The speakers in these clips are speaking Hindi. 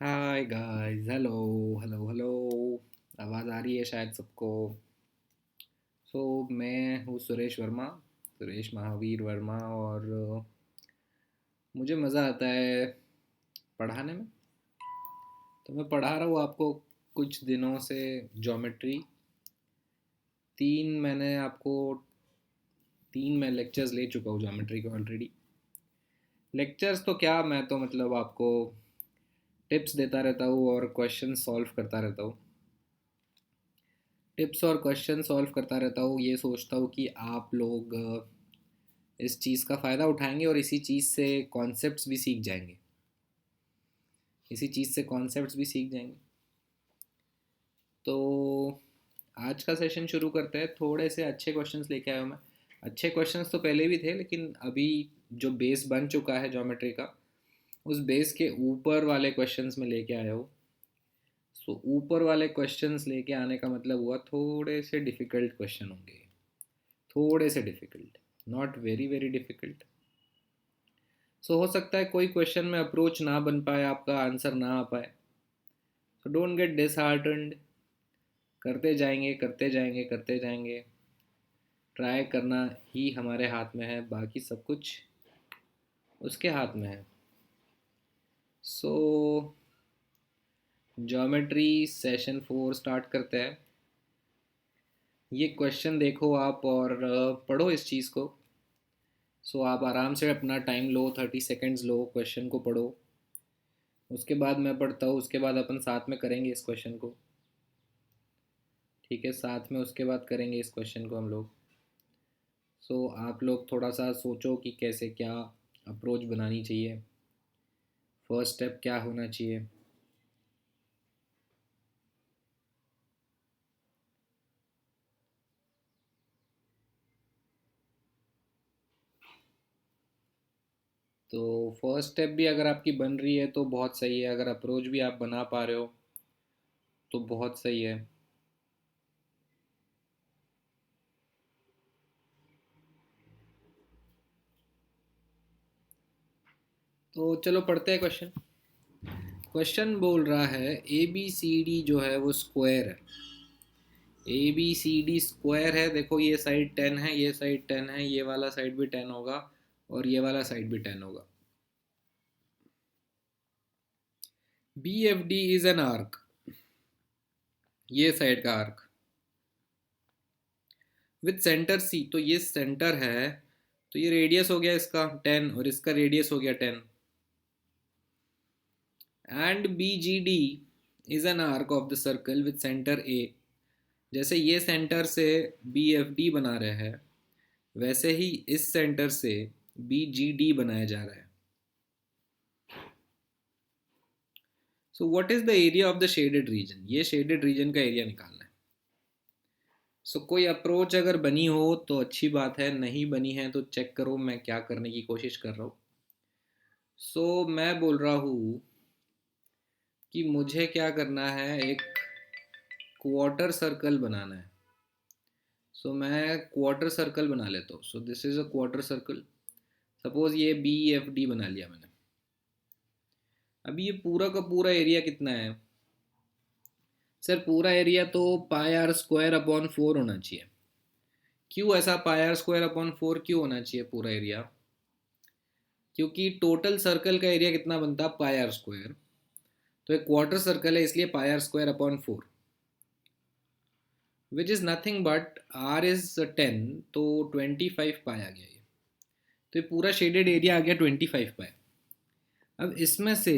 Hi guys, hello hello hello. आवाज़ आ रही है शायद सबको। मैं हूँ सुरेश वर्मा, सुरेश महावीर वर्मा। और मुझे मज़ा आता है पढ़ाने में। तो मैं पढ़ा रहा हूँ आपको कुछ दिनों से ज्योमेट्री। तीन मैंने आपको तीन मैं लेक्चर्स ले चुका हूँ ज्योमेट्री के ऑलरेडी। लेक्चर्स तो क्या, मैं तो मतलब आपको टिप्स देता रहता हूँ और क्वेश्चन सॉल्व करता रहता हूँ। टिप्स और क्वेश्चन सॉल्व करता रहता हूँ, ये सोचता हूँ कि आप लोग इस चीज़ का फ़ायदा उठाएंगे और इसी चीज़ से कॉन्सेप्ट्स भी सीख जाएंगे। इसी चीज़ से कॉन्सेप्ट्स भी सीख जाएंगे। तो आज का सेशन शुरू करते हैं। थोड़े से अच्छे क्वेश्चंस लेके आया हूँ मैं। अच्छे क्वेश्चंस तो पहले भी थे, लेकिन अभी जो बेस बन चुका है ज्योमेट्री का, उस बेस के ऊपर वाले क्वेश्चंस में लेके आया हूँ। ऊपर वाले क्वेश्चंस लेके आने का मतलब हुआ थोड़े से डिफ़िकल्ट क्वेश्चन होंगे। थोड़े से difficult, not very very difficult. हो सकता है कोई क्वेश्चन में अप्रोच ना बन पाए, आपका आंसर ना आ पाए। Don't get disheartened. करते जाएंगे करते जाएंगे करते जाएंगे। ट्राई करना ही हमारे हाथ में है, बाकी सब कुछ उसके हाथ में है। सो ज्योमेट्री सेशन 4 स्टार्ट करते हैं। ये क्वेश्चन देखो आप और पढ़ो इस चीज़ को। आप आराम से अपना टाइम लो, 30 सेकेंड्स लो, क्वेश्चन को पढ़ो। उसके बाद मैं पढ़ता हूँ, उसके बाद अपन साथ में करेंगे इस क्वेश्चन को। ठीक है, साथ में उसके बाद करेंगे इस क्वेश्चन को हम लोग। आप लोग थोड़ा सा सोचो कि कैसे क्या अप्रोच बनानी चाहिए, फर्स्ट स्टेप क्या होना चाहिए। तो फर्स्ट स्टेप भी अगर आपकी बन रही है तो बहुत सही है, अगर अप्रोच भी आप बना पा रहे हो तो बहुत सही है। तो चलो पढ़ते हैं क्वेश्चन। क्वेश्चन बोल रहा है ए बी सी डी जो है वो स्क्वायर है। A B C D square है। देखो ये साइड 10 है, ये साइड 10 है, ये वाला साइड भी 10 होगा और ये वाला साइड भी 10 होगा। B F D is an arc, ये साइड का आर्क विथ सेंटर सी। तो ये सेंटर है, तो ये रेडियस हो गया इसका 10 और इसका रेडियस हो गया 10। And B G D is an arc of the circle with center A. जैसे ये सेंटर से बी एफ डी बना रहे हैं, वैसे ही इस सेंटर से बी जी डी बनाया जा रहा है। What is the area of the shaded region, ये शेडेड रीजन का एरिया निकालना है। कोई अप्रोच अगर बनी हो तो अच्छी बात है, नहीं बनी है तो चेक करो मैं क्या करने की कोशिश कर रहा हूँ। मैं बोल रहा हूँ कि मुझे क्या करना है, एक क्वार्टर सर्कल बनाना है। मैं क्वार्टर सर्कल बना लेता हूँ। This is a quarter circle. Suppose ये बी एफ डी बना लिया मैंने। अभी ये पूरा का पूरा एरिया कितना है? सर पूरा एरिया तो पाई आर स्क्वायर अपॉन 4 होना चाहिए। क्यों ऐसा पाई आर स्क्वायर अपॉन 4 क्यों होना चाहिए पूरा एरिया? क्योंकि टोटल सर्कल का एरिया कितना बनता है, पाई आर स्क्वायर। तो एक क्वार्टर सर्कल है, इसलिए pi R square upon 4, which is nothing but R is 10, तो 25 पाई आ गया ये। तो ये पूरा शेडेड एरिया आ गया 25 पाई। अब इसमें से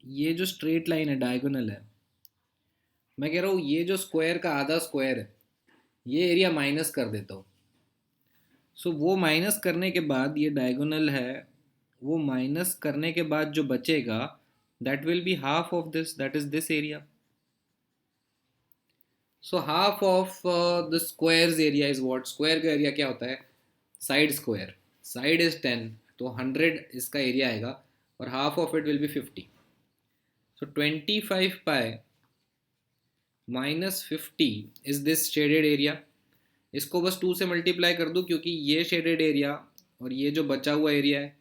ये जो स्ट्रेट लाइन है, डायगोनल है, मैं कह रहा हूँ ये जो स्क्वायर का आधा स्क्वायर है, ये एरिया माइनस कर देता हूँ। वो माइनस करने के बाद ये डायगोनल है, वो माइनस करने के बाद जो बचेगा that will be half of this, that is this area. Half of the squares area is what, square का एरिया क्या होता है, साइड स्क्वायर। साइड इज 10, तो 100 इसका एरिया आएगा और half of it will be 50। 25 pi minus 50 is this shaded area. इसको बस 2 से मल्टीप्लाई कर दूं क्योंकि ये शेडेड एरिया और ये जो बचा हुआ एरिया है,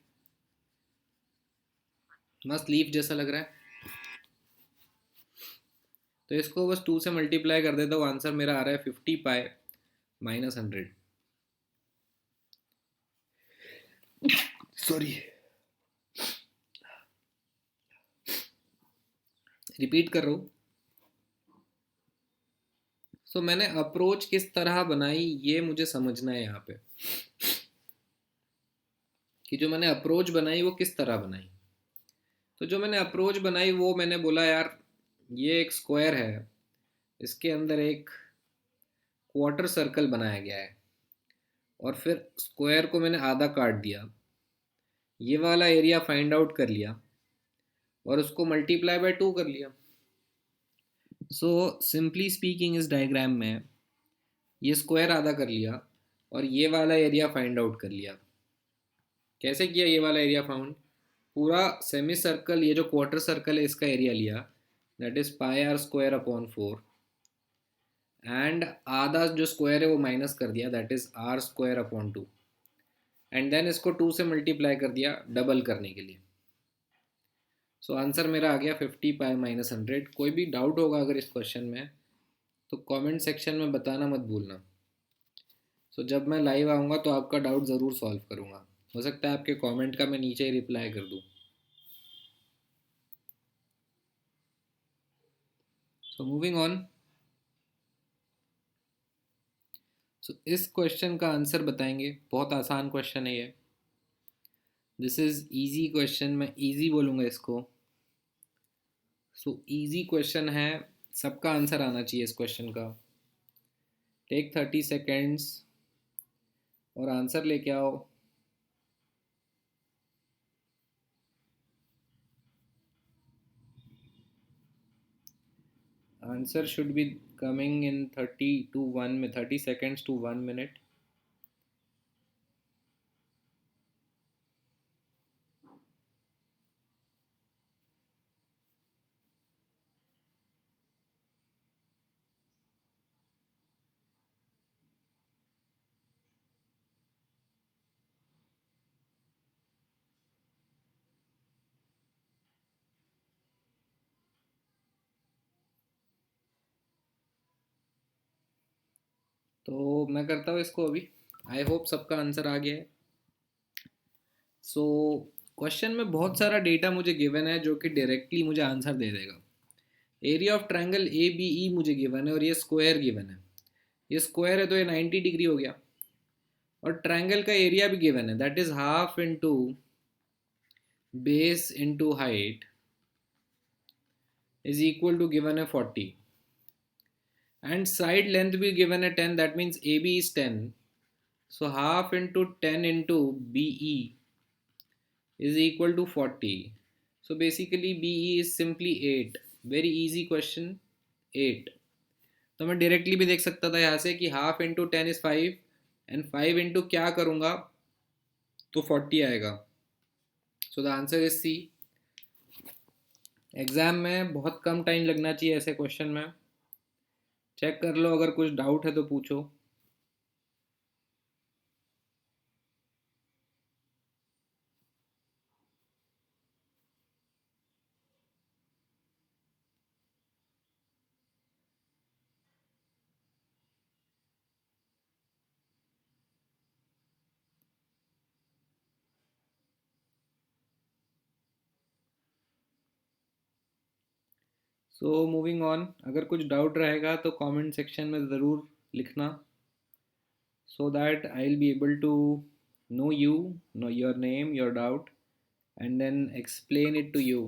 मस्त लीफ जैसा लग रहा है। तो इसको बस 2 से मल्टीप्लाई कर देता हूँ, आंसर मेरा आ रहा है 50π - 100। सॉरी, रिपीट कर रहा हूँ। सो मैंने अप्रोच किस तरह बनाई ये मुझे समझना है यहाँ पे, कि जो मैंने अप्रोच बनाई वो किस तरह बनाई। तो जो मैंने अप्रोच बनाई वो मैंने बोला यार ये एक स्क्वायर है, इसके अंदर एक क्वार्टर सर्कल बनाया गया है, और फिर स्क्वायर को मैंने आधा काट दिया, ये वाला एरिया फाइंड आउट कर लिया और उसको मल्टीप्लाई बाय 2 कर लिया। सो सिंपली स्पीकिंग इस डायग्राम में ये स्क्वायर आधा कर लिया और ये वाला एरिया फाइंड आउट कर लिया। कैसे किया ये वाला एरिया फाउंड? पूरा सेमी सर्कल, ये जो क्वार्टर सर्कल है इसका एरिया लिया, दैट इज πr² / 4, एंड आधा जो स्क्वायर है वो माइनस कर दिया, that is r² / 2, and then इसको 2 से मल्टीप्लाई कर दिया डबल करने के लिए। सो आंसर मेरा आ गया 50π - 100। कोई भी डाउट होगा अगर इस क्वेश्चन में तो कमेंट सेक्शन में बताना मत भूलना। सो जब मैं लाइव आऊँगा तो आपका डाउट ज़रूर सॉल्व करूँगा। हो सकता है आपके कमेंट का मैं नीचे ही रिप्लाई कर दूँ। So moving on. सो इस क्वेश्चन का आंसर बताएंगे, बहुत आसान क्वेश्चन है ये। दिस इज़ इजी क्वेश्चन, मैं इजी बोलूँगा इसको। सो इजी क्वेश्चन है, सबका आंसर आना चाहिए इस क्वेश्चन का। टेक 30 सेकेंड्स और आंसर लेके आओ। Answer should be coming in 30 seconds to 1 minute। तो मैं करता हूँ इसको अभी। आई होप सबका आंसर आ गया है। सो क्वेश्चन में बहुत सारा डेटा मुझे गिवन है जो कि डायरेक्टली मुझे आंसर दे देगा। Area of triangle A B E मुझे गिवन है और ये स्क्वायर गिवन है। ये स्क्वायर है तो ये 90 डिग्री हो गया, और ट्रायंगल का एरिया भी गिवन है, that is half into base into height is equal to given है 40, एंड साइड लेंथ भी गिवन है 10, that means A B is 10। So half into 10 इंटू B E is equal to 40. So basically BE is simply 8. Very easy question, 8। तो मैं डायरेक्टली भी देख सकता था यहाँ से कि half into 10 is 5, and 5 into क्या करूँगा तो 40 आएगा। So the answer is C. Exam में बहुत कम टाइम लगना चाहिए ऐसे क्वेश्चन में। चेक कर लो, अगर कुछ डाउट है तो पूछो। सो मूविंग ऑन, अगर कुछ डाउट रहेगा तो कमेंट सेक्शन में ज़रूर लिखना, so that I'll be able to know your name, your doubt, and then explain it to you।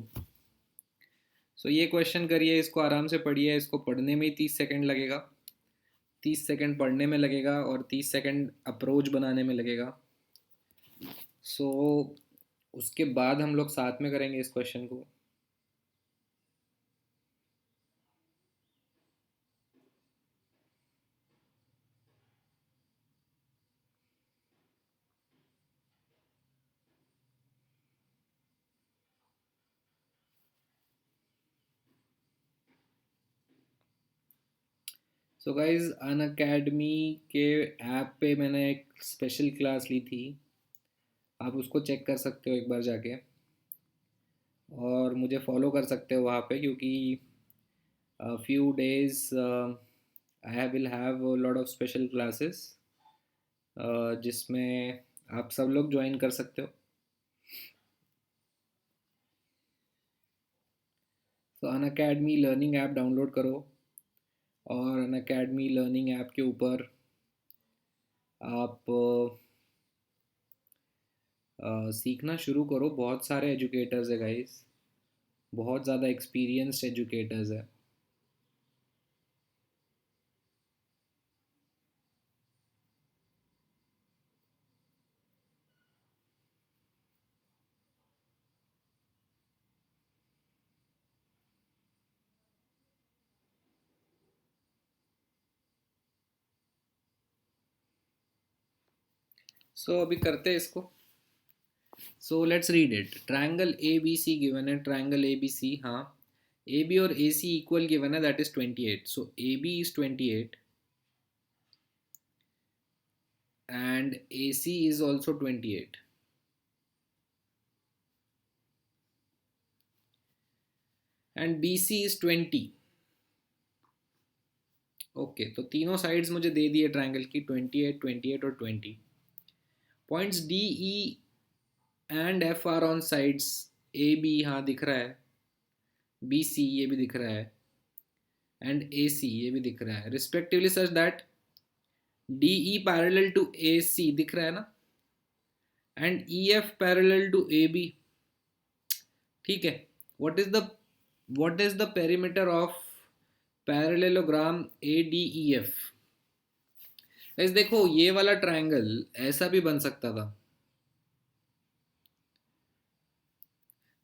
सो ये क्वेश्चन करिए, इसको आराम से पढ़िए, इसको पढ़ने में ही 30 सेकेंड लगेगा। 30 सेकेंड पढ़ने में लगेगा और 30 सेकेंड अप्रोच बनाने में लगेगा। सो उसके बाद हम लोग साथ में करेंगे इस क्वेश्चन को। सो गाइज अनअकैडमी के ऐप पे मैंने एक स्पेशल क्लास ली थी, आप उसको चेक कर सकते हो एक बार जाके, और मुझे फॉलो कर सकते हो वहाँ पे, क्योंकि A few days I will have a lot of special classes जिसमें आप सब लोग ज्वाइन कर सकते हो. तो अन अकेडमी लर्निंग ऐप डाउनलोड करो और अन अकेडमी लर्निंग ऐप के ऊपर आप सीखना शुरू करो. बहुत सारे एजुकेटर्स है गाइस, बहुत ज़्यादा एक्सपीरियंस्ड एजुकेटर्स है. सो अभी करते हैं इसको. So let's read it. Triangle A B C given है. ट्रायंगल ए बी सी, हाँ. ए बी और ए सी इक्वल गिवन है, that is 28. So A B is 28 and AC is also 28. And BC is 20. Okay तो तीनों साइड्स मुझे दे दिए ट्रायंगल की, 28, 28 और 20. Points D E and F are on sides A B, हाँ दिख रहा है. बी सी ये भी दिख रहा है. एंड ए सी ये भी दिख रहा है respectively, such that D E parallel to A C दिख रहा है ना, and E F parallel to A B. ठीक है. What is the perimeter of parallelogram A D E F. Guys देखो, ये वाला ट्रायंगल ऐसा भी बन सकता था.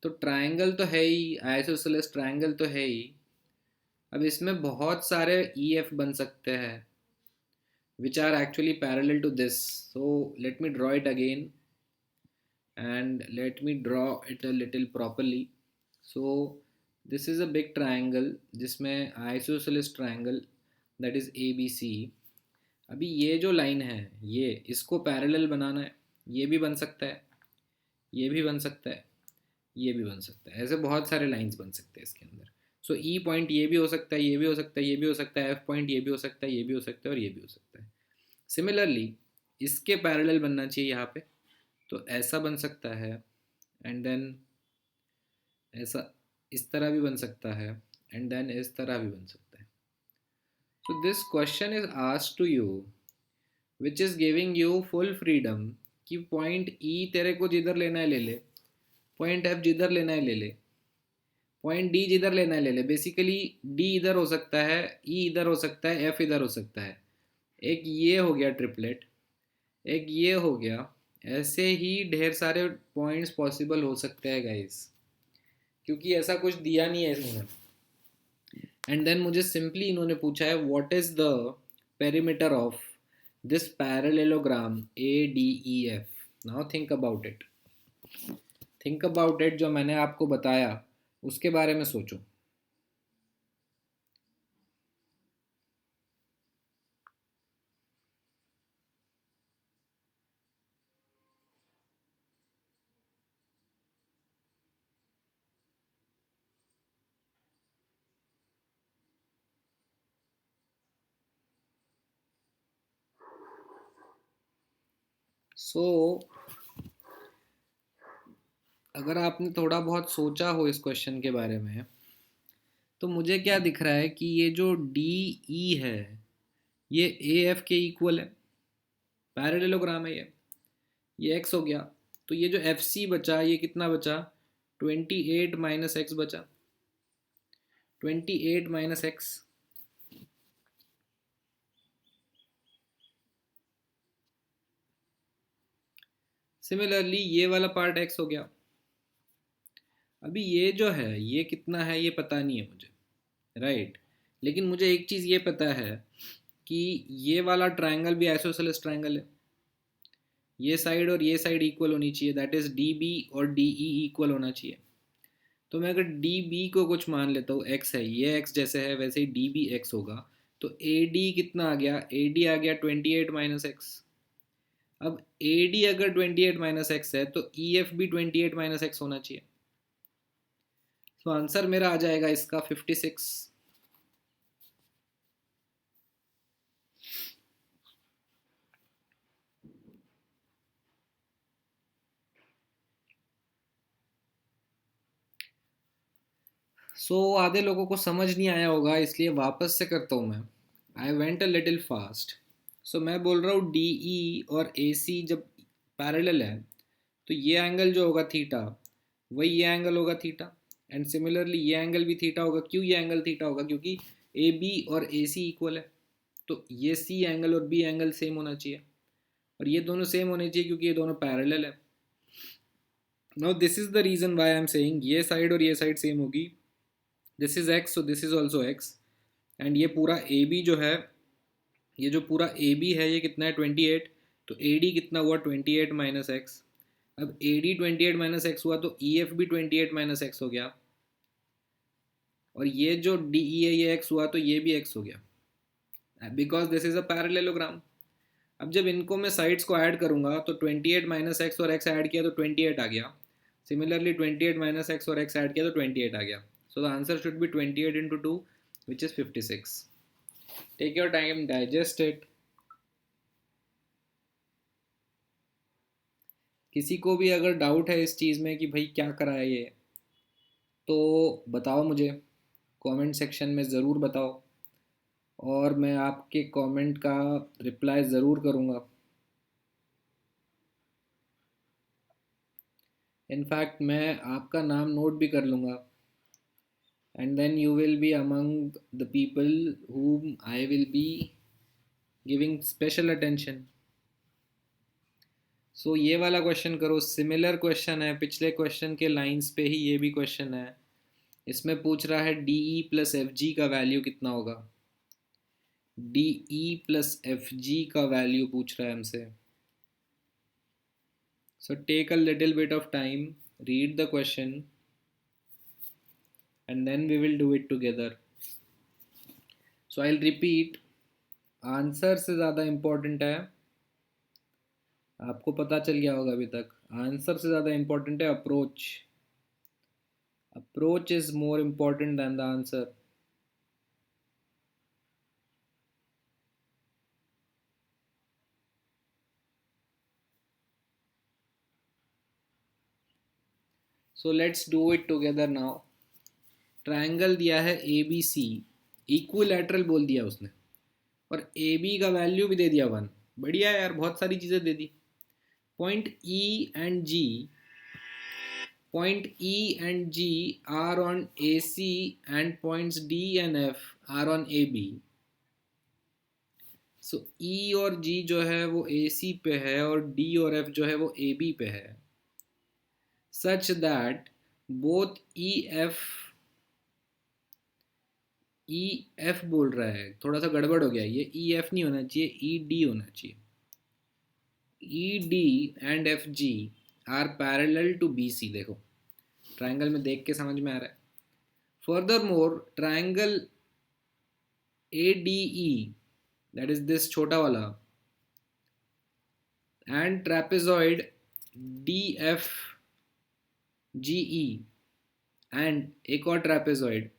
तो ट्रायंगल तो है ही, आइसोसेलेस ट्रायंगल तो है ही. अब इसमें बहुत सारे ई एफ बन सकते हैं which are actually parallel to this. So let me draw it again and let me draw it a little properly. So this is a big triangle जिसमें isosceles triangle that is ABC. अभी ये जो लाइन है ये, इसको पैरेलल बनाना है. ये भी बन सकता है, ये भी बन सकता है, ये भी बन सकता है. ऐसे बहुत सारे लाइंस बन सकते हैं इसके अंदर. सो ई पॉइंट ये भी हो सकता है, ये भी हो सकता है, ये भी हो सकता है. एफ पॉइंट ये भी हो सकता है, ये भी हो सकता है और ये भी हो सकता है. सिमिलरली इसके पैरेलल बनना चाहिए यहाँ पे. तो ऐसा बन सकता है एंड देन ऐसा, इस तरह भी बन सकता है एंड देन इस तरह भी बन सकता है. So this question is asked to you which is giving you full freedom कि पॉइंट ई तेरे को जिधर लेना है ले ले, पॉइंट एफ जिधर लेना है ले ले, पॉइंट डी जिधर लेना है ले ले. बेसिकली डी इधर हो सकता है, ई इधर हो सकता है, एफ इधर हो सकता है. एक ये हो गया ट्रिपलेट, एक ये हो गया. ऐसे ही ढेर सारे पॉइंट्स पॉसिबल हो सकते हैं गाइस, क्योंकि ऐसा कुछ दिया नहीं है इन्होंने. एंड देन मुझे सिंपली इन्होंने पूछा है what is the perimeter of this parallelogram A D E F. Now think about it, think about it. जो मैंने आपको बताया उसके बारे में सोचो. सो अगर आपने थोड़ा बहुत सोचा हो इस क्वेश्चन के बारे में, तो मुझे क्या दिख रहा है कि ये जो डी ई है ये ए एफ के इक्वल है, पैरेललोग्राम है ये एक्स हो गया. तो ये जो एफ सी बचा ये कितना बचा, 28 माइनस एक्स बचा, 28 माइनस एक्स. सिमिलरली ये वाला पार्ट एक्स हो गया. अभी ये जो है ये कितना है ये पता नहीं है मुझे, राइट. लेकिन मुझे एक चीज़ ये पता है कि ये वाला ट्रायंगल भी आइसोसेलेस ट्रायंगल है. ये साइड और ये साइड इक्वल होनी चाहिए, दैट इज़ डी बी और डी ई इक्वल होना चाहिए. तो मैं अगर डी बी को कुछ मान लेता हूँ, एक्स है, ये एक्स जैसे है वैसे ही डी बी एक्स होगा. तो ए डी कितना आ गया, ए डी आ गया 28 माइनस एक्स. अब ए डी अगर 28 माइनस एक्स है तो ई एफ भी 28 माइनस एक्स होना चाहिए. तो आंसर मेरा आ जाएगा इसका 56. आधे लोगों को समझ नहीं आया होगा, इसलिए वापस से करता हूँ मैं। I went a little fast. मैं बोल रहा हूँ डी ई और ए सी जब पैरेलल है तो ये एंगल जो होगा थीटा, वही ये एंगल होगा थीटा। एंड सिमिलरली ये एंगल भी थीटा होगा। क्यों ये एंगल थीटा होगा? क्योंकि ए बी और ए सी इक्वल है, तो ये सी एंगल और बी एंगल सेम होना चाहिए, और ये दोनों सेम होने चाहिए क्योंकि ये दोनों पैरेलल है। Now this is the reason why I am saying ये साइड और ये साइड सेम होगी। This is X, so this is also X. And ये पूरा ए बी जो है, ये जो पूरा ए बी है ये कितना है? 28। तो ए डी कितना हुआ? 28 माइनस एक्स। अब ए डी 28 माइनस एक्स हुआ तो ई एफ भी 28 माइनस एक्स हो गया, और ये जो डी ई है ये एक्स हुआ तो ये भी एक्स हो गया, because this is a parallelogram. अब जब इनको मैं साइड्स को ऐड करूंगा तो 28 माइनस एक्स और एक्स ऐड किया तो 28 आ गया। सिमिलरली 28 माइनस एक्स और एक्स ऐड किया तो 28 आ गया। So the answer should be 28 into 2 which is 56। Take your time, digest it. किसी को भी अगर डाउट है इस चीज़ में कि भाई क्या करा है ये, तो बताओ मुझे, कमेंट सेक्शन में ज़रूर बताओ, और मैं आपके कमेंट का रिप्लाई ज़रूर करूँगा। इनफैक्ट मैं आपका नाम नोट भी कर लूँगा, and then you will be among the people whom I will be giving special attention. ये वाला क्वेश्चन करो, सिमिलर क्वेश्चन है पिछले क्वेश्चन के लाइंस पे ही, ये भी क्वेश्चन है। इसमें पूछ रहा है D E plus F G का वैल्यू कितना होगा। D E plus F G का वैल्यू पूछ रहा है हमसे। Take a little bit of time, read the question, and then we will do it together. I'll repeat, answer से ज़्यादा इम्पोर्टेंट है, आपको पता चल गया होगा अभी तक, आंसर से ज़्यादा इम्पोर्टेंट है approach. Approach is more important than the answer. Let's do it together now. Triangle दिया है ए बी सी, इक्विलैटरल बोल दिया उसने, और ए बी का वैल्यू भी दे दिया 1। बढ़िया यार, बहुत सारी चीज़ें दे दी। Point E and G, point E and G are on AC and points D and F are on AB. E और G जो है वो AC पे है और D और F जो है वो AB पे है, such that both EF बोल रहा है, थोड़ा सा गड़बड़ हो गया, ये EF नहीं होना चाहिए, ED होना चाहिए। ED and FG are parallel to BC। देखो ट्रायंगल में देख के समझ में आ रहा है। Furthermore, triangle ADE, that is this छोटा वाला, and trapezoid DFGE and एक और trapezoid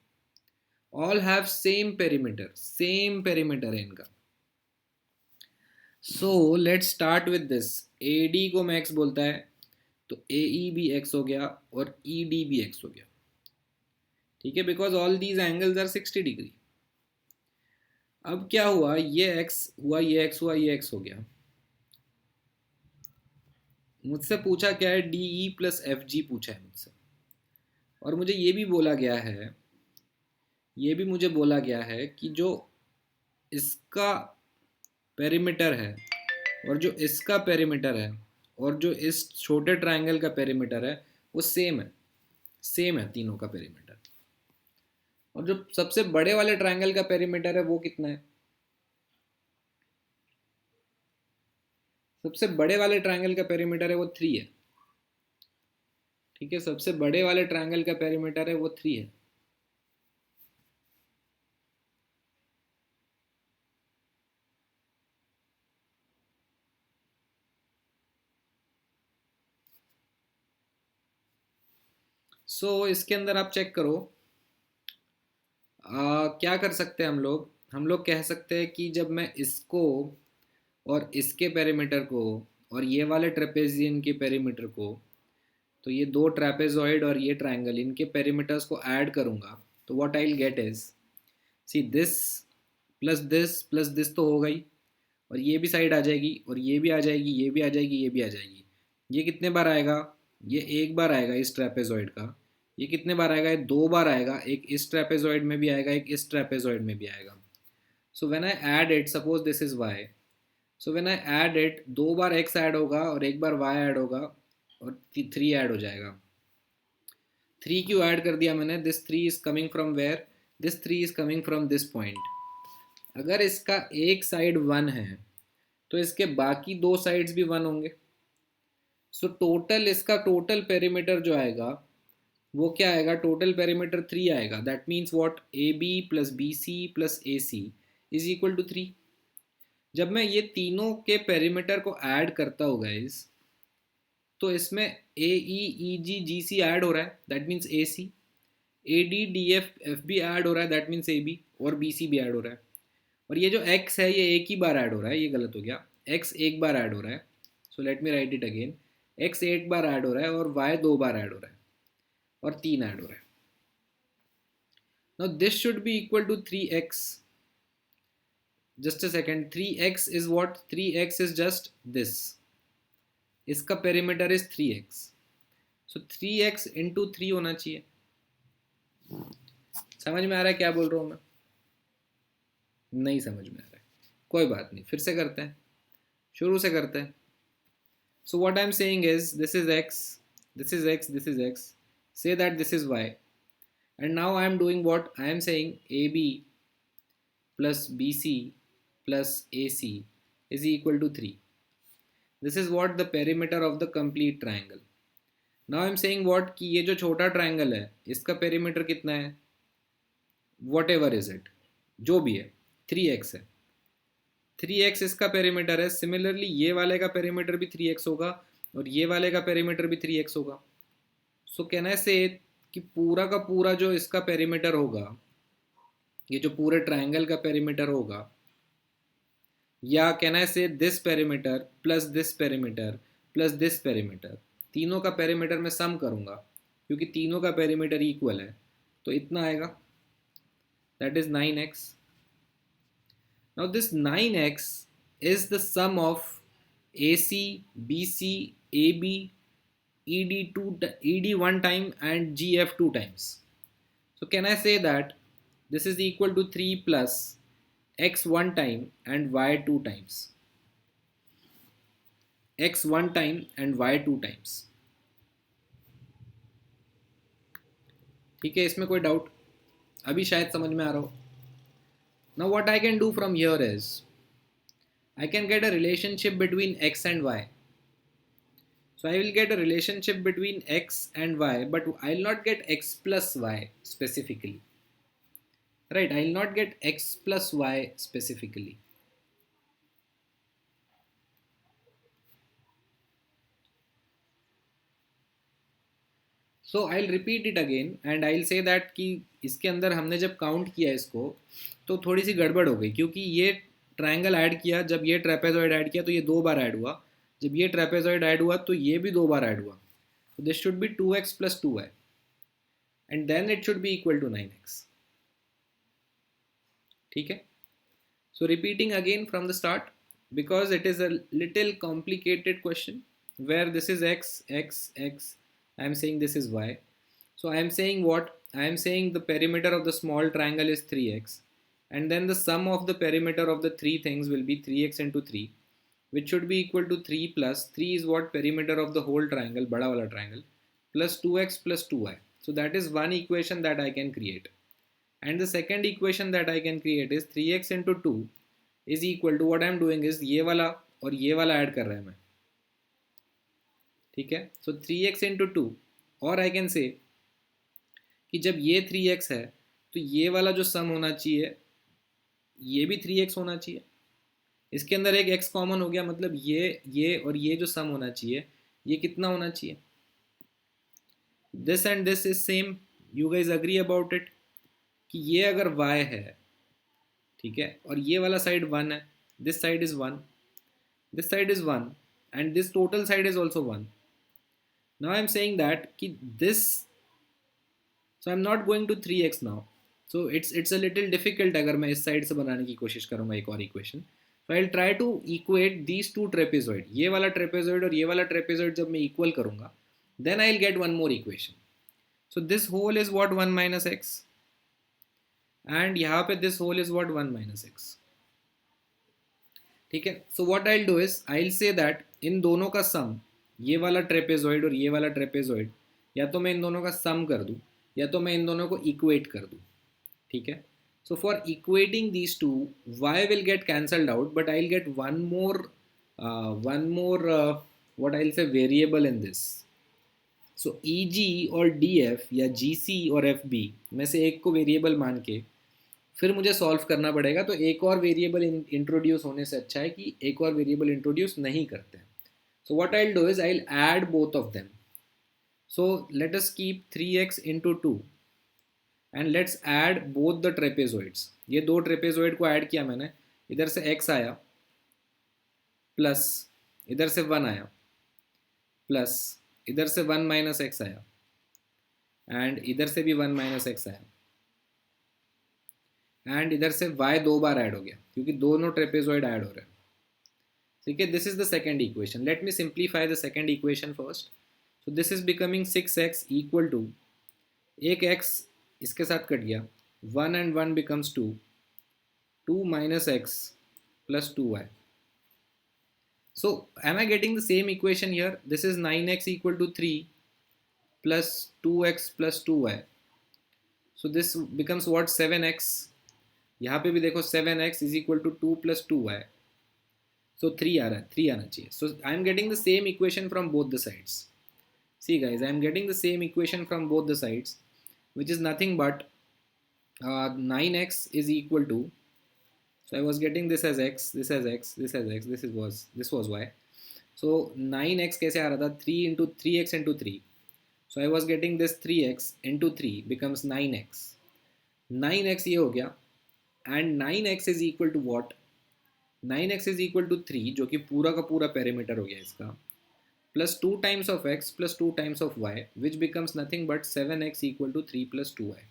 all have same perimeter, same perimeter है इनका। Let's start with this। AD को मैं x बोलता है तो AE भी x हो गया और ED भी x हो गया, ठीक है, because all these angles are 60 degree. अब क्या हुआ, ये x हुआ, ये x हुआ, ये x हो गया। मुझसे पूछा क्या है? डी ई प्लस एफ जी पूछा है मुझसे, और मुझे ये भी बोला गया है, ये भी मुझे बोला गया है कि जो इसका पेरीमीटर है और जो इसका पेरीमीटर है और जो इस छोटे ट्रायंगल का पेरीमीटर है वो सेम है, सेम है तीनों का पेरीमीटर। और जो सबसे बड़े वाले ट्रायंगल का पेरीमीटर है वो कितना है? सबसे बड़े वाले ट्रायंगल का पेरीमीटर है वो 3 है, ठीक है, सबसे बड़े वाले ट्रायंगल का पेरीमीटर है वो 3 है। इसके अंदर आप चेक करो, क्या कर सकते हैं हम लोग कह सकते हैं कि जब मैं इसको और इसके पेरीमीटर को और ये वाले ट्रेपेजियन के पेरीमीटर को, तो ये दो ट्रेपेजॉइड और ये ट्रायंगल, इनके पेरीमीटर्स को ऐड करूँगा तो what I will gate is, see this plus this तो हो गई, और ये भी साइड आ जाएगी, और ये भी आ जाएगी, ये भी आ जाएगी, ये भी आ जाएगी। ये कितने बार आएगा? ये एक बार आएगा इस ट्रेपेजॉइड का। ये कितने बार आएगा? ये दो बार आएगा, एक इस ट्रेपेजॉइड में भी आएगा, एक इस ट्रेपेजॉइड में भी आएगा। So when I add it, suppose this is Y, so when I add it, दो बार एक्स ऐड होगा और एक बार वाई ऐड होगा, और थ्री ऐड हो जाएगा। थ्री क्यों ऐड कर दिया मैंने? This three is coming from where? This three is coming from this point. अगर इसका एक साइड वन है तो इसके बाकी दो साइड्स भी वन होंगे। सो टोटल इसका टोटल पेरीमीटर जो आएगा वो क्या आएगा? टोटल पेरीमीटर थ्री आएगा। That means what? A B plus B C plus A C is equal to three. जब मैं ये तीनों के पेरीमीटर को ऐड करता हूँ गाइस, तो इसमें ए ई ई जी जी सी ऐड हो रहा है, that means A C. A D D F F भी ऐड हो रहा है, दैट मीन्स ए बी, और बी सी भी ऐड हो रहा है। और ये जो x है ये एक ही बार ऐड हो रहा है, ये गलत हो गया। x एक बार ऐड हो रहा है, सो let me right it again. x एक बार ऐड हो रहा है और y दो बार ऐड हो रहा है, और तीन ऐड हो रहा है। Now this should be equal to 3x। Just a second, 3x is what? 3x is just this, इसका perimeter is 3x। So 3x into three होना चाहिए। समझ में आ रहा है क्या बोल रहा हूँ मैं? नहीं समझ में आ रहा है, कोई बात नहीं, फिर से करते हैं, शुरू से करते हैं। So what I'm saying is this is x, this is x, this is x. Say that this is y. And now I am doing what? I am saying AB plus BC plus AC is equal to 3. This is what the perimeter of the complete triangle. Now I am saying what? कि ये जो छोटा ट्रायंगल है इसका पेरीमीटर कितना है? Whatever is it, जो भी है 3x है। 3x इसका पेरीमीटर है। सिमिलरली ये वाले का पेरीमीटर भी 3x होगा, और ये वाले का पेरीमीटर भी 3x होगा। सो कैन आई से कि पूरा का पूरा जो इसका पेरीमीटर होगा, ये जो पूरे ट्रायंगल का पेरीमीटर होगा, या कैन आई से this perimeter plus this perimeter plus this perimeter, तीनों का पेरीमीटर मैं सम करूँगा क्योंकि तीनों का पेरीमीटर इक्वल है, तो इतना आएगा, that is 9x। Now this 9x is the sum of AC, BC, AB, ED one time and GF two times. So can I say that this is equal to 3 plus x one time and y two times? X one time and y two times. ठीक है, इसमें कोई डाउट? अभी शायद समझ में आ रहा हो। Now what I can do from here is I can get a relationship between x and y. So I will get a relationship between x and y, but I will not get x plus y specifically. Right, I will not get x plus y specifically. So I'll repeat it again and I'll say that कि इसके अंदर हमने जब काउंट किया इसको तो थोड़ी सी गड़बड़ हो गई, क्योंकि ये ट्रायंगल ऐड किया, जब ये ट्रेपेजॉइड ऐड किया तो ये दो बार ऐड हुआ, जब ये ट्रेपेजॉइड ऐड हुआ तो ये भी दो बार ऐड हुआ। तो this should B 2x plus 2y and then it should be equal to 9x. ठीक है, so repeating again from the start because it is a little complicated question where this is x x x, I am saying this is y. So I am saying what? I am saying the perimeter of the small triangle is 3x, and then the sum of the perimeter of the three things will be 3x into 3, which should be equal to 3 plus 3 is what? Perimeter of the whole triangle, bada wala triangle, plus 2x plus 2y. So that is one equation that I can create. And the second equation that I can create is 3x into 2 is equal to, what I am doing is ये वाला और ये वाला ऐड कर रहा है मैं, ठीक है। सो 3x into 2, और आई कैन से कि जब ये 3x है तो ये वाला जो सम होना चाहिए ये भी 3x होना चाहिए। इसके अंदर एक x कॉमन हो गया, मतलब ये और ये जो सम होना चाहिए ये कितना होना चाहिए? This and this is same, you guys agree about it कि ये अगर y है, ठीक है, और ये वाला साइड 1 है, this side is 1, this side is 1 and this total side is also 1, Now I'm saying that ki this, so I'm not going to 3x now. So it's a little difficult अगर मैं इस साइड से बनाने की कोशिश करूंगा एक और equation. So I'll try to equate these two trapezoid. ये वाला trapezoid और ये वाला trapezoid जब मैं equal करूंगा, then I'll get one more equation. So this whole is what 1 minus x, and यहाँ पे this whole is what 1 minus x. ठीक है. So what I'll do is I'll say that इन दोनों का sum, ये वाला trapezoid और ये वाला trapezoid, या तो मैं इन दोनों का sum कर दूँ या तो मैं इन दोनों को equate कर दूँ. ठीक है. So for equating these two, y will get cancelled out, but I'll get what I'll say variable in this. So eg और df या gc और fb में से एक को वेरिएबल मान के फिर मुझे सॉल्व करना पड़ेगा. तो एक और वेरिएबल इंट्रोड्यूस होने से अच्छा है कि एक और वेरिएबल इंट्रोड्यूस नहीं करते हैं. So what I will do is I will add both of them. So let us keep 3x into 2 and let's add both the trapezoids. ये दो ट्रेपेजॉइड को ऐड किया मैंने. इधर से x आया प्लस इधर से 1 आया प्लस इधर से 1 माइनस एक्स आया एंड इधर से भी 1 माइनस एक्स आया एंड इधर से y दो बार ऐड हो गया क्योंकि दोनों ट्रेपेजॉइड ऐड हो रहे हैं. ठीक है. This is the second equation. Let me simplify the second equation first. So this is becoming 6x equal to, एक x इसके साथ कट गया, 1 and 1 becomes 2, 2 minus x plus 2y. So am I getting the same equation here? This is 9x equal to 3 plus 2x plus 2y. So this becomes what, 7x. यहाँ पे भी देखो 7x is equal to 2 plus 2y. So 3 आ रहा है, 3 आना चाहिए. So I am getting the same equation from both the sides. See guys, I am getting the same equation from both the sides, which is nothing but 9x is equal to, so I was getting this as x, this as x, this as x, this was y. So 9x कैसे आ रहा था, 3 into 3x into 3. So I was getting this 3x into 3 becomes 9x. 9x ये हो गया and 9x is equal to what? 9x is equal to 3 जो कि पूरा का पूरा पेरीमीटर हो गया इसका, plus 2 times of x plus 2 times of y, which becomes nothing but 7x equal to 3 plus 2y.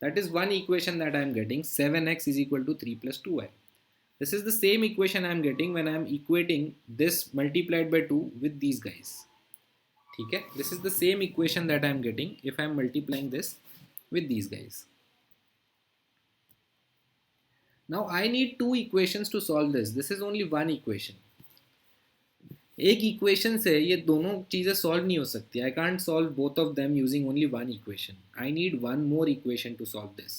That is one equation that I am getting, 7x is equal to 3 plus 2y. This is the same equation I am getting when I am equating this multiplied by 2 with these guys. ठीक है. This is the same equation that I am getting if I am multiplying this with these guys. Now I need two equations to solve this. This is only one equation. एक इक्वेशन से ये दोनों चीज़ें सॉल्व नहीं हो सकती. I can't solve both of them using only one equation. I need one more equation to solve this.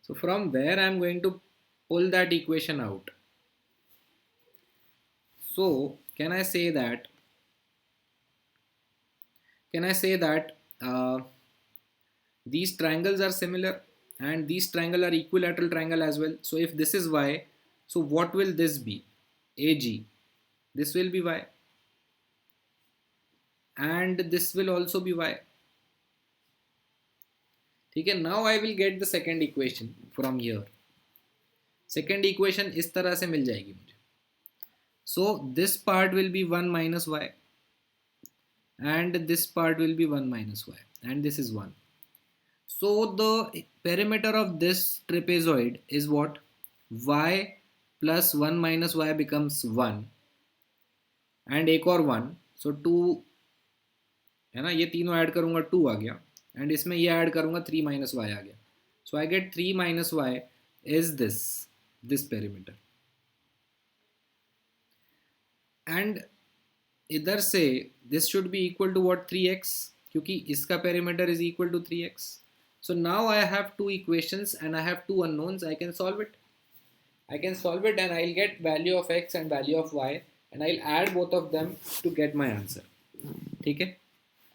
So from where I am going to pull that equation out. So can I say that these triangles are similar and these triangle are equilateral triangle as well. So if this is y, so what will this be? AG. This will be y and this will also be y. ठीक है. Now I will get the second equation from here. Second equation इस तरह से मिल जाएगी मुझे. So this part will be 1 minus y and this part will be 1 minus y and this is 1. So the perimeter of this trapezoid is what? Y plus 1 minus y becomes 1 and एक और 1. So 2 है ना, ये तीनों ऐड करूंगा 2 आ गया and इसमें ये ऐड करूंगा 3 minus y आ गया. So I get 3 minus y is this perimeter. And इधर से this should be equal to what, 3x, क्योंकि इसका perimeter is equal to 3x. So now I have two equations and I have two unknowns. I can solve it. And I'll get value of x and value of y and I'll add both of them to get my answer. ठीक है.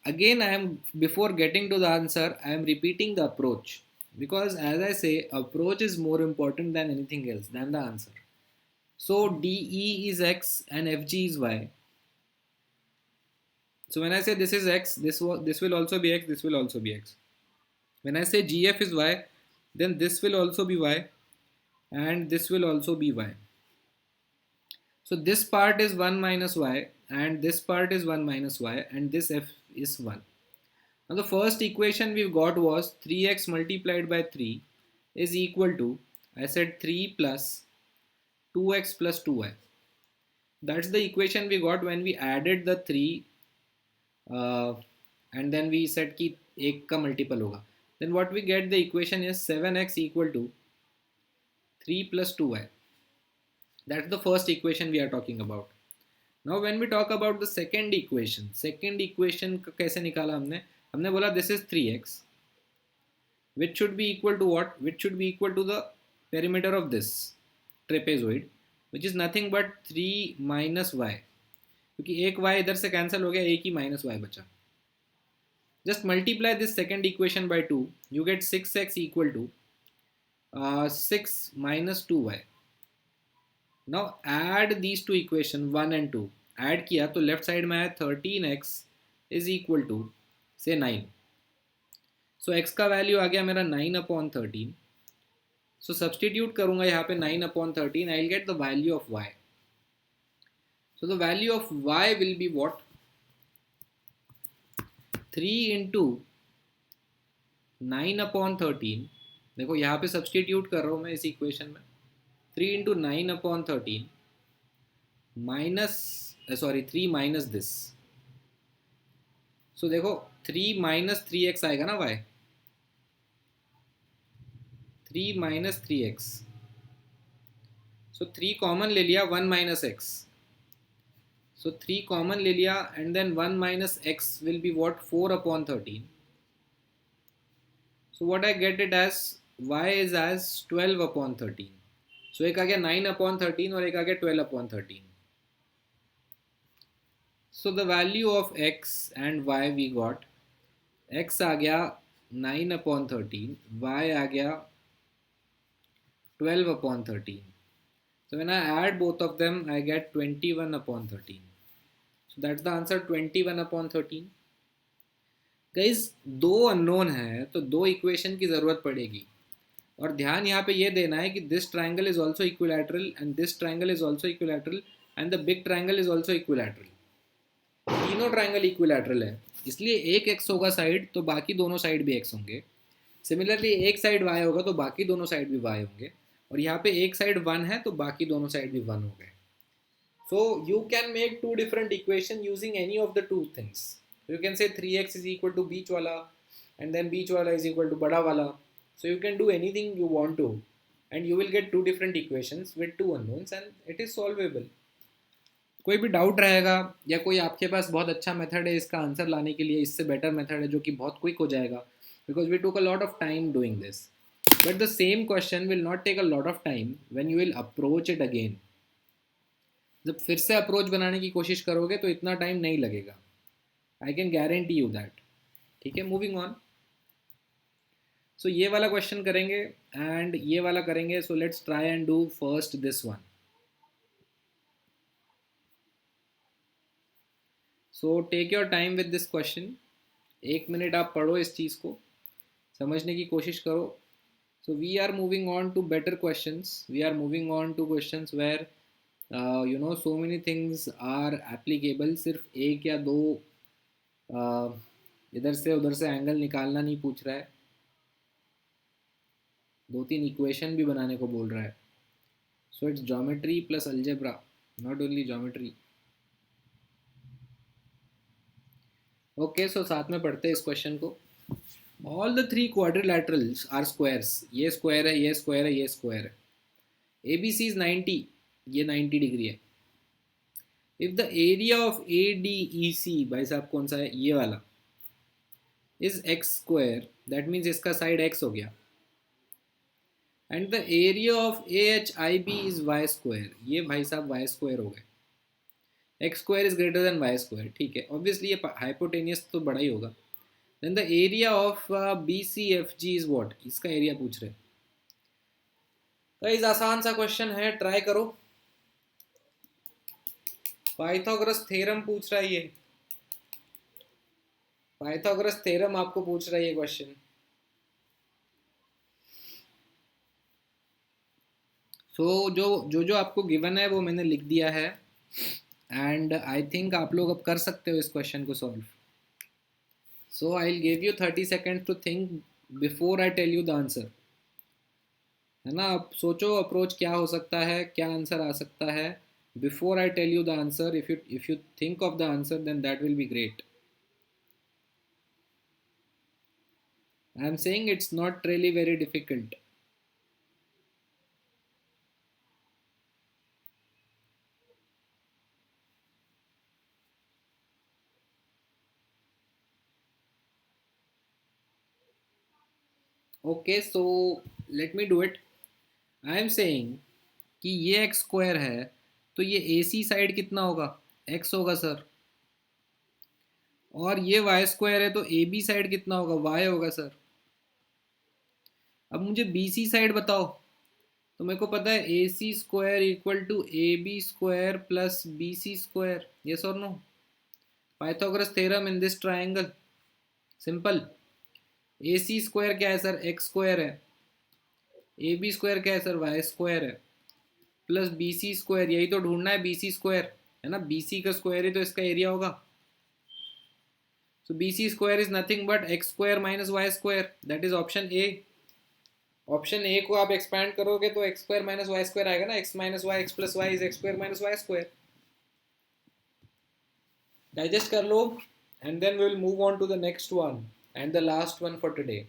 Again before getting to the answer, I am repeating the approach because as I say, approach is more important than anything else, than the answer. So DE is x and FG is y. So when I say this is x, this will also be x, this will also be x. When I say GF is y, then this will also be y and this will also be y. So this part is 1 minus y and this part is 1 minus y, and this f is 1. Now the first equation we got was 3x multiplied by 3 is equal to, I said 3 plus 2x plus 2y. That's the equation we got when we added the 3 and then we said कि एक का multiple होगा. Then what we get, the equation is 7x equal to 3 plus 2y. That's the first equation we are talking about. Now when we talk about the second equation का कैसे निकाला हमने बोला this is 3x which should be equal to what? Which should be equal to the perimeter of this trapezoid, which is nothing but 3 minus y, क्योंकि एक y इधर से कैंसिल हो गया, एक ही माइनस y बचा. Just multiply this second equation by 2, you get 6x equal to 6 minus 2y. Now add these two equations 1 and 2. Add किया तो लेफ्ट साइड में आया 13x is equal to say 9. So x का वैल्यू आ गया मेरा 9/13. So substitute करूँगा यहाँ पे 9/13. I'll get the value of y. So the value of y will be what? 3 into 9/13. देखो यहाँ पे सब्सटीट्यूट कर रहा हूँ मैं इस इक्वेशन में. 3 into 9/13 minus 3 minus this. So देखो 3 minus 3x आएगा ना y. 3 minus 3x. So 3 common ले लिया, 1 minus x. So 3 कॉमन ले लिया and then 1 minus x will be what? 4/13. So what I get it as, y is as 12/13. So एक आ गया 9/13 और एक आ गया 12/13. So the value of x and y we got, x आ गया 9/13, y आ गया 12/13. So when I add both of them, I get 21/13. So that's the answer, 21/13. Guys, दो अननोन है तो दो इक्वेशन की ज़रूरत पड़ेगी. और ध्यान यहाँ पे ये देना है कि this triangle is also equilateral and this triangle is also equilateral and the big triangle is also equilateral. तीनों ट्राइंगल इक्विलैटरल है, इसलिए एक एक्स होगा साइड तो बाकी दोनों साइड भी एक्स होंगे. सिमिलरली एक साइड वाई होगा तो बाकी दोनों साइड भी वाई होंगे. और यहाँ पे एक साइड 1 है तो बाकी दोनों साइड भी 1 हो गए. So you can make two different equations using any of the two things. You can say 3x is equal to बीच वाला एंड देन बीच वाला इज इक्वल टू बड़ा वाला. So you can do anything you want to and you will get two different equations with two unknowns and it is solvable. कोई भी डाउट रहेगा या कोई आपके पास बहुत अच्छा मेथड है इसका आंसर लाने के लिए, इससे बेटर मेथड है जो कि बहुत क्विक हो जाएगा, because we took a lot of time doing this. But the same question will not take a lot of time when you will approach it again. जब फिर से अप्रोच बनाने की कोशिश करोगे तो इतना टाइम नहीं लगेगा. I can guarantee you that. ठीक है, मूविंग ऑन. सो ये वाला क्वेश्चन करेंगे एंड ये वाला करेंगे. So let's try and do first this one. So take your time with this question. 1 minute आप पढ़ो, इस चीज़ को समझने की कोशिश करो. So we are moving on to better questions. We are moving on to questions where you know so many things are applicable. सिर्फ एक या दो इधर से उधर से एंगल निकालना नहीं पूछ रहा है, 2-3 इक्वेशन भी बनाने को बोल रहा है. So it's geometry plus algebra, not only geometry. Okay, so साथ में पढ़ते हैं इस क्वेश्चन को. All the 3 quadrilaterals are squares. ये स्क्वायर है, ये स्क्वायर है, ये स्क्वायर है. ए बी सी इज 90, ये 90 डिग्री है. If the area of A D E C, भाई साहब कौन सा है, ये वाला, is X square, that means इसका साइड एक्स हो गया. And the area of A H I B is Y square, ये भाई साहब वाई स्क्वायर हो गए. X square is greater than Y square. ठीक है, ऑब्वियसली ये हाइपोटेनियस तो बड़ा ही होगा. Then the area of B C F G is what, इसका एरिया पूछ रहे. गाइस आसान सा क्वेश्चन है, ट्राई करो. पाइथागोरस थ्योरम पूछ रहा है ये, पाइथागोरस थ्योरम आपको पूछ रहा है ये क्वेश्चन. सो जो आपको गिवन है वो मैंने लिख दिया है. एंड आई थिंक आप लोग अब कर सकते हो इस क्वेश्चन को solve. So I will give you 30 second to think before I tell you the answer. है ना, आप सोचो अप्रोच क्या हो सकता है, क्या आंसर आ सकता है. Before I tell you the answer, if you think of the answer then that will be great. I am saying it's not really very difficult. Okay, so let me do it. I am saying कि ये एक्स स्क्वायर है, तो ये ए सी साइड कितना होगा, एक्स होगा सर. और ये वाई स्क्वायर है, तो ए बी साइड कितना होगा, वाई होगा सर. अब मुझे बी सी साइड बताओ. तो मेरे को पता है A C square equal to A B square plus B C square. Yes और no? Pythagoras theorem in this triangle. Simple. A C square क्या है सर, एक्स स्क्वायर है. ए बी स्क्वायर क्या है सर, वाई स्क्वायर है. प्लस बी सी स्क्वायर, यही तो ढूंढना है, बी सी स्क्वायर. है ना, बी सी का स्क्वायर ही तो इसका एरिया होगा. So B C square is nothing but X square minus Y square. That is option A. Option A को आप एक्सपैंड करोगे तो X square minus Y square आएगा ना. X minus Y, X plus Y is X square minus Y square. Digest कर लो and then we will move on to the next one and the last one for today.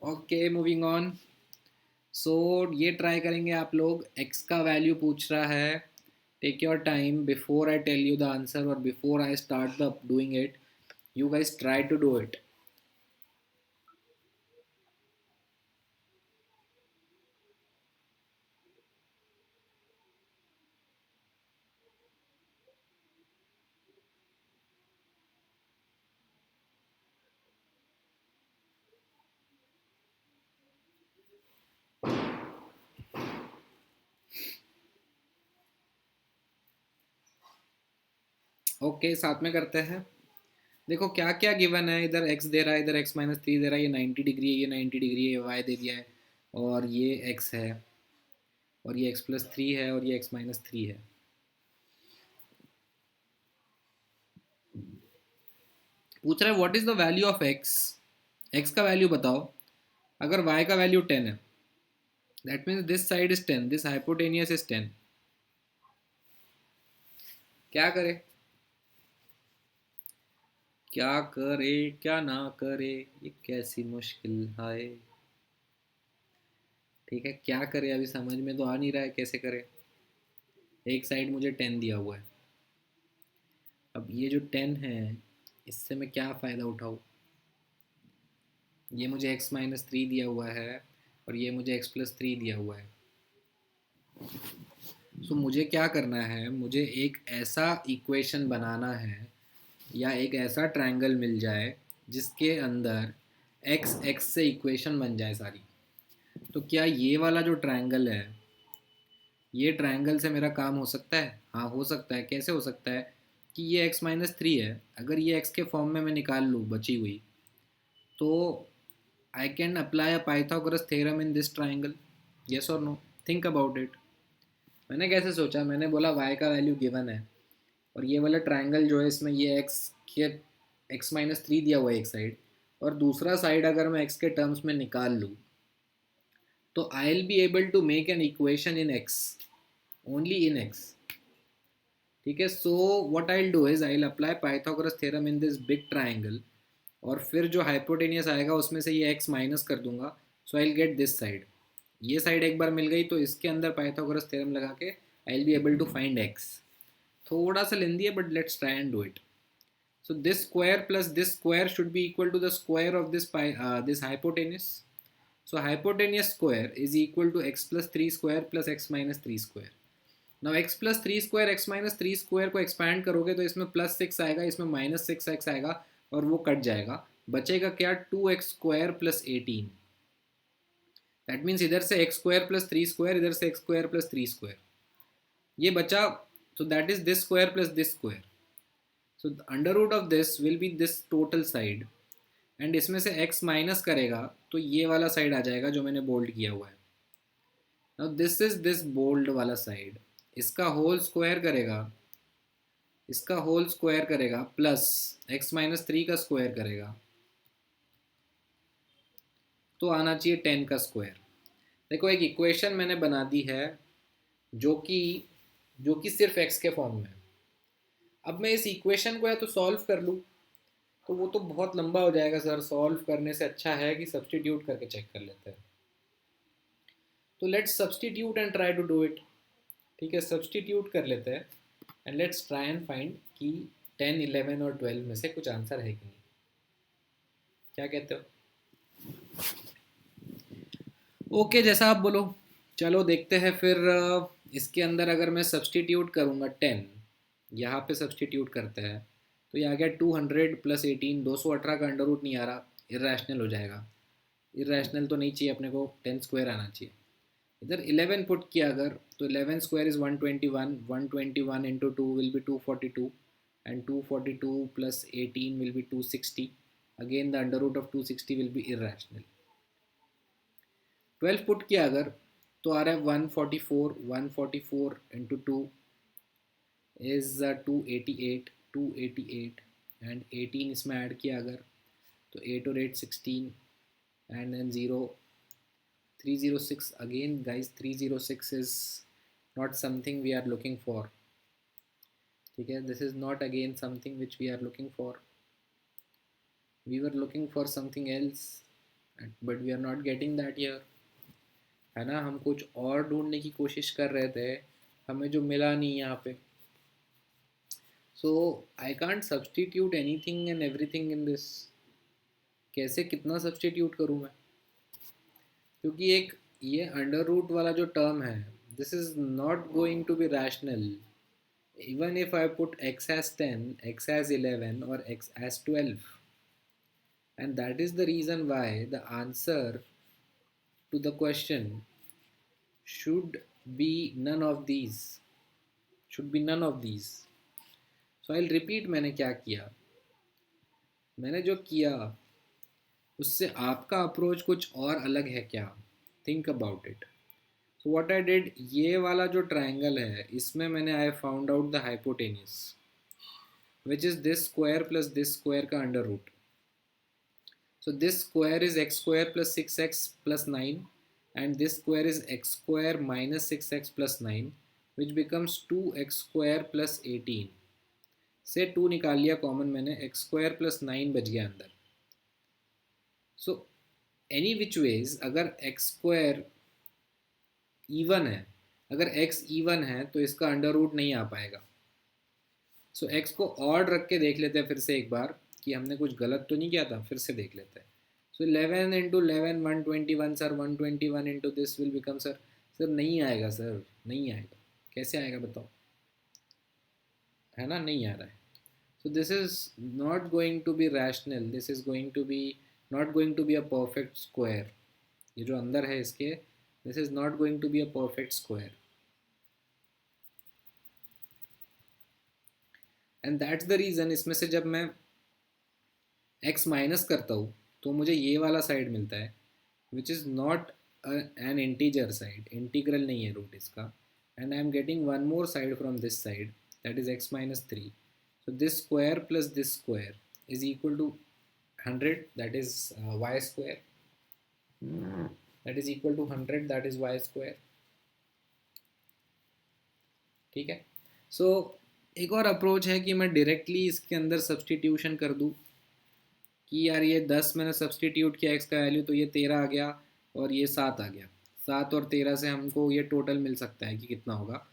Okay, moving on. So ये ट्राई करेंगे आप लोग. x का वैल्यू पूछ रहा है. Take your time before I tell you the answer और before I start the doing it. You guys try to do it. Okay, साथ में करते हैं. देखो क्या क्या गिवन है. इधर x दे रहा है, इधर x माइनस थ्री दे रहा है, ये 90 डिग्री है, ये 90 डिग्री है, ये y दे दिया है. और ये x है, और ये x प्लस थ्री है, और ये x माइनस थ्री है. पूछ रहा है what is the value of x. x का वैल्यू बताओ. अगर y का वैल्यू 10 है, that means this side is 10, this hypotenuse is 10. क्या करे, क्या करे, क्या ना करे, ये कैसी मुश्किल है. ठीक है, क्या करे, अभी समझ में तो आ नहीं रहा है कैसे करे. एक साइड मुझे 10 दिया हुआ है. अब ये जो 10 है, इससे मैं क्या फ़ायदा उठाऊँ. ये मुझे x माइनस थ्री दिया हुआ है, और ये मुझे x प्लस थ्री दिया हुआ है. सो मुझे क्या करना है, मुझे एक ऐसा इक्वेशन बनाना है, या एक ऐसा ट्रायंगल मिल जाए जिसके अंदर x x से इक्वेशन बन जाए सारी. तो क्या ये वाला जो ट्रायंगल है, ये ट्रायंगल से मेरा काम हो सकता है. हाँ हो सकता है. कैसे हो सकता है कि ये x माइनस थ्री है, अगर ये x के फॉर्म में मैं निकाल लूँ बची हुई, तो I can apply a Pythagoras theorem in this triangle. Yes और नो? Think about it. मैंने कैसे सोचा, मैंने बोला y का वैल्यू गिवन है, और ये वाला ट्राइंगल जो है इसमें ये x के x माइनस थ्री दिया हुआ है एक साइड, और दूसरा साइड अगर मैं x के टर्म्स में निकाल लूँ, तो I will be able to make an equation in x, only in x. ठीक है. So what I will do is I will apply Pythagoras theorem in this big triangle, और फिर जो हाइपोटेनियस आएगा उसमें से ये x माइनस कर दूंगा. So I will get this side. ये साइड एक बार मिल गई तो इसके अंदर पाइथागोरस थ्योरम लगा के I will be able to find x. थोड़ा सा लेंदी है but let's try and do it. So this square plus this square should be equal to the square of this hypotenuse. So hypotenuse square is equal to x plus 3 square plus x minus 3 square. Now x plus 3 square x minus 3 square को expand करोगे तो इसमें प्लस सिक्स आएगा, इसमें माइनस सिक्स एक्स आएगा, और वो कट जाएगा. बचेगा क्या, two x square plus 18. That means इधर से x square plus three square, इधर से x square plus three square. ये बचा, तो that is this square plus this square, so under root of this will be this total side, and इसमें से x माइनस करेगा तो ये वाला साइड आ जाएगा जो मैंने बोल्ड किया हुआ है। Now this is this bold वाला साइड, इसका होल स्क्वायर करेगा, इसका होल स्क्वायर करेगा प्लस x-3 का स्क्वायर करेगा, तो आना चाहिए 10 का स्क्वायर। देखो एक इक्वेशन मैंने बना दी है जो कि सिर्फ x के फॉर्म में है। अब मैं इस इक्वेशन को या तो सॉल्व कर लूँ, तो वो तो बहुत लंबा हो जाएगा सर, सॉल्व करने से अच्छा है कि सब्सटीट्यूट करके चेक कर लेते हैं। तो let's substitute and try to do it. ठीक है, सब्सटीट्यूट कर लेते हैं and let's try and find कि 10, 11 और 12 में से कुछ आंसर है कि नहीं। क्या कहते हो? ओके, जैसा आप बोलो। चलो देखते हैं फिर। इसके अंदर अगर मैं सब्सटीट्यूट करूँगा 10, यहाँ पे सब्सटीट्यूट करते हैं, तो ये आ गया 200 प्लस 18, 218 का अंडर रूट नहीं आ रहा, इरेशनल हो जाएगा। इरेशनल तो नहीं चाहिए अपने को, 10 स्क्वायर आना चाहिए। इधर 11 पुट किया अगर, तो 11 square is 121, 121 into 2 will be 242, and 242 प्लस 18 will be 260, again the under root of 260 will be irrational. 12 put किया अगर, तो आ रहा है 144, 144 इंटू 2 इज़ 288, 288, एंड 18 इसमें ऐड किया अगर, तो 8 और 8 16, and then 0 306, again guys 306 is not something we are looking for. ठीक है, this is not again something which we are looking for, we were looking for something else, but we are not getting that here, है ना। हम कुछ और ढूंढने की कोशिश कर रहे थे, हमें जो मिला नहीं यहाँ पे। So I can't substitute anything and everything in this. कैसे, कितना सब्सटीट्यूट करूँ मैं, क्योंकि एक ये अंडर रूट वाला जो टर्म है, this is not going to be rational. Even if I put x as 10, x as 11 or x as 12, and that is the reason why the answer to the question should be none of these, should be none of these. So I'll repeat मैंने क्या किया। मैंने जो किया उससे आपका अप्रोच कुछ और अलग है क्या? Think about it. So what I did, ये वाला जो ट्रायंगल है इसमें मैंने I found out the hypotenuse, which is this square plus this square का under root. So this square is x square plus 6x plus 9, and this square is x square minus 6x plus 9, which becomes 2x square plus 18 से 2 निकाल लिया कॉमन मैंने, x square plus 9 बच गया अंदर। So any which ways अगर x square इवन है, अगर x इवन है तो इसका अंडर रूट नहीं आ पाएगा। So x को ऑड रख के देख लेते हैं फिर से एक बार कि हमने कुछ गलत तो नहीं किया था, फिर से देख लेते हैं। सो 11 into 11 121 sir, 121 into this will become sir, नहीं आएगा सर, नहीं आएगा। कैसे आएगा बताओ, है ना, नहीं आ रहा है। So this is not going to be rational, this is going to be not going to be a perfect square. ये जो अंदर है इसके, this is not going to be a perfect square, and that's the reason इसमें से जब मैं x माइनस करता हूँ तो मुझे ये वाला साइड मिलता है, which is not an integer side, integral नहीं है रूट इसका, and I am getting one more side from this side, that is x-3। So this square plus this square is equal to 100, that is y square, that is equal to 100, that is y square. ठीक है, सो एक और अप्रोच है कि मैं डायरेक्टली इसके अंदर सब्सटीट्यूशन कर दूँ कि यार ये 10 मैंने सब्सटीट्यूट किया x का वैल्यू, तो ये 13 आ गया और ये 7 आ गया। 7 और 13 से हमको ये टोटल मिल सकता है कि कितना होगा,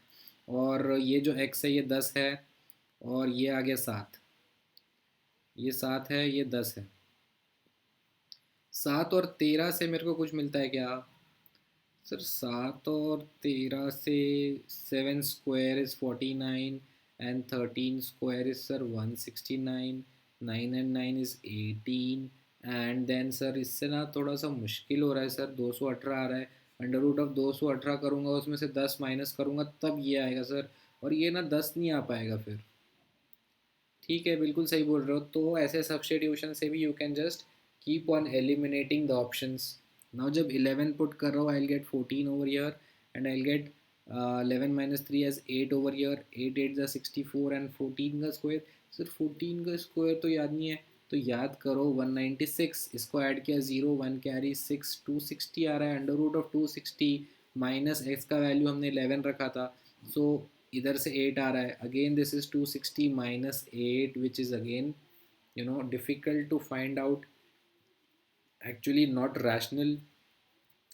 और ये जो x है ये 10 है, और ये आ गया 7, ये 7 है, ये 10 है। 7 और 13 से मेरे को कुछ मिलता है क्या सर? 7 और 13 से 7 square is 49, and 13 square is sir 169, 9 and 9 is 18, and then sir इससे ना थोड़ा सा मुश्किल हो रहा है सर, 218 आ रहा है, अंडर रूट ऑफ 218 करूँगा, उसमें से 10 माइनस करूँगा, तब ये आएगा सर, और ये ना 10 नहीं आ पाएगा फिर। ठीक है, बिल्कुल सही बोल रहे हो। तो ऐसे सब्स्टिट्यूशन से भी you can just keep on eliminating the options. Now जब 11 पुट कर रहा हूँ, I will get 14 over here, and I will get 11 minus 3 as 8 over here. 8 8 ज़ा 64, एंड 14 का स्क्वायर, सर 14 का स्क्वायर तो याद नहीं है, तो याद करो 196, इसको ऐड किया 0 1 कैरी 6, 260 आ रहा है। Under root of 260 minus x का वैल्यू हमने 11 रखा था, सो इधर से 8 आ रहा है। Again this is 260 minus 8, which is again difficult to find out, actually not rational.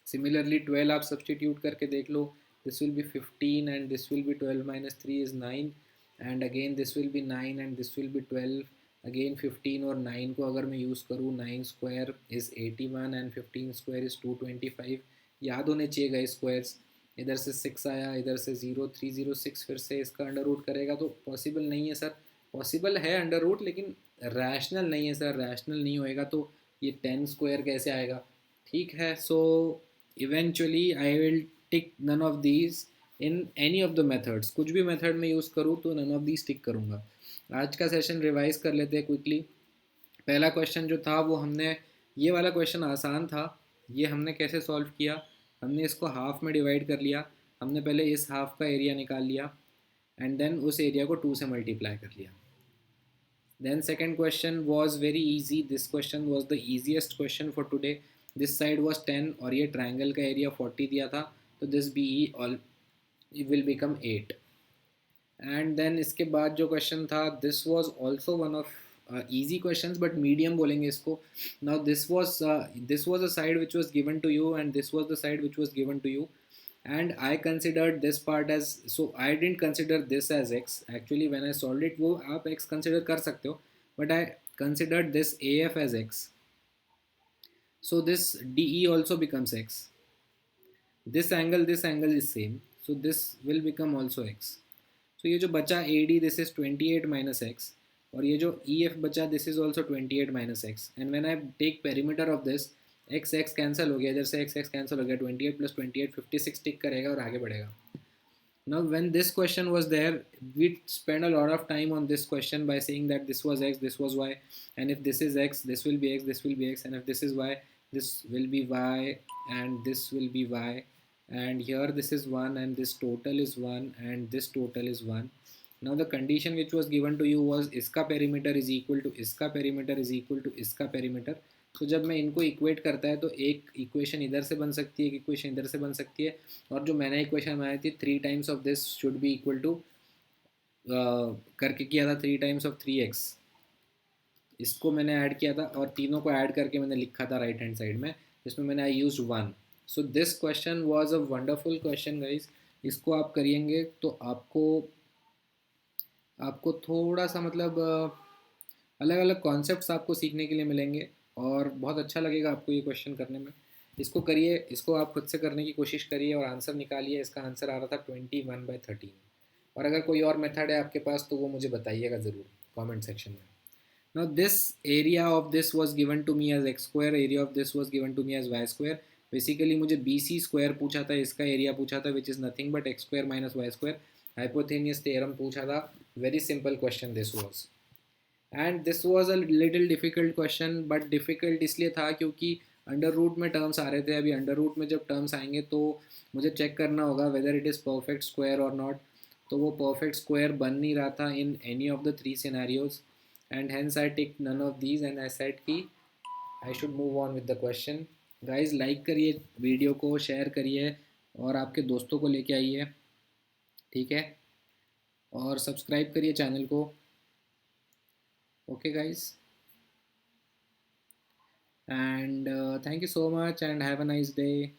Similarly 12 आप सब्सटीट्यूट करके देख लो, this will be 15 and this will be 12 minus 3 is 9, and again this will be 9 and this will be 12। अगेन 15 और 9 को अगर मैं यूज़ करूँ, 9 square is 81 and 15 square is 225। याद होने चाहिए गए स्क्वायर्स। इधर से 6 आया, इधर से 0, 306 फिर से इसका अंडर रूट करेगा, तो पॉसिबल नहीं है सर। पॉसिबल है अंडर रूट, लेकिन रैशनल नहीं है सर। रैशनल नहीं होएगा तो ये 10 स्क्वायर कैसे आएगा? ठीक है, so eventually I will tick none of these in any of the methods. कुछ भी मेथड में यूज़ करूँ तो नन ऑफ दीज टिक करूँगा। आज का सेशन रिवाइज कर लेते हैं क्विकली। पहला क्वेश्चन जो था वो हमने, ये वाला क्वेश्चन आसान था। ये हमने कैसे सॉल्व किया? हमने इसको हाफ में डिवाइड कर लिया। हमने पहले इस हाफ का एरिया निकाल लिया, एंड देन उस एरिया को 2 से मल्टीप्लाई कर लिया। Then second question was very easy. This question was the easiest question for today. This side was 10 और ये triangle का area 40 दिया था, तो this BE all will become 8. And then इसके बाद जो question था, this was also one of easy questions but medium बोलेंगे इसको. Now this was a side which was given to you, and this was the side which was given to you, and I considered this part as, so I didn't consider this as x. Actually when I solved it, वो आप x consider कर सकते हो, but I considered this AF as x, so this DE also becomes x. This angle is same, so this will become also x. So ये जो बचा AD, this is 28 minus x, और ये जो EF बचा, this is also 28 minus x, and when I take perimeter of this, x x cancel हो गया, इधर से x x कैंसिल हो गया, 28 plus 28 56 टिक करेगा और आगे बढ़ेगा. Now when this question was there, we spent a lot of time on this question by saying that this was x, this was y, and if this is x, this will be x, this will be x, and if this is y, this will be y, and this will be y, and here this is 1, and this total is 1, and this total is 1. Now the condition which was given to you was इसका perimeter is equal to इसका perimeter is equal to इसका perimeter. तो जब मैं इनको इक्वेट करता है तो एक इक्वेशन इधर से बन सकती है, एक इक्वेशन इधर से बन सकती है, और जो मैंने इक्वेशन बनाई थी 3 times of this should be equal to, करके किया था 3 टाइम्स ऑफ 3x, इसको मैंने ऐड किया था, और तीनों को ऐड करके मैंने लिखा था राइट हैंड साइड में, जिसमें मैंने I use 1. So this question was a wonderful question guys. इसको आप करिएंगे तो आपको आपको थोड़ा सा मतलब अलग अलग कॉन्सेप्ट्स आपको सीखने के लिए मिलेंगे, और बहुत अच्छा लगेगा आपको ये क्वेश्चन करने में. इसको करिए, इसको आप खुद से करने की कोशिश करिए और आंसर निकालिए. इसका आंसर आ रहा था 21/13. और अगर कोई और मेथड है आपके पास तो वो मुझे बताइएगा ज़रूर कमेंट सेक्शन में. Now this area of this was given to me as x square, area of this was given to me as y square. Basically मुझे BC square पूछा था, इसका एरिया पूछा था, which is nothing but x square minus y square. Hypotenuse theorem पूछा था. Very simple question this was. And this was a little difficult question, but difficult इसलिए था क्योंकि अंडर रूट में टर्म्स आ रहे थे. अभी अंडर रूट में जब टर्म्स आएंगे तो मुझे चेक करना होगा whether it is perfect square और नॉट. तो वो परफेक्ट स्क्वायर बन नहीं रहा था in any of the 3 scenarios, and hence I take none of these, and I said कि I should move on with the question. Guys like करिए वीडियो को, शेयर करिए, और आपके दोस्तों को लेके आइए, ठीक है, और सब्सक्राइब करिए चैनल को. Okay guys, and thank you so much and have a nice day.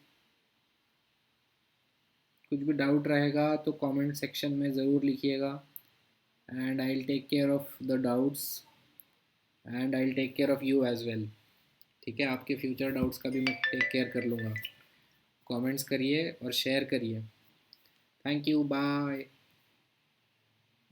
कुछ भी डाउट रहेगा तो कमेंट सेक्शन में ज़रूर लिखिएगा, and I will take care of the doubts, and I will take care of you as well. ठीक है, आपके फ्यूचर डाउट्स का भी मैं टेक केयर कर लूँगा. कमेंट्स करिए और शेयर करिए. Thank you, bye.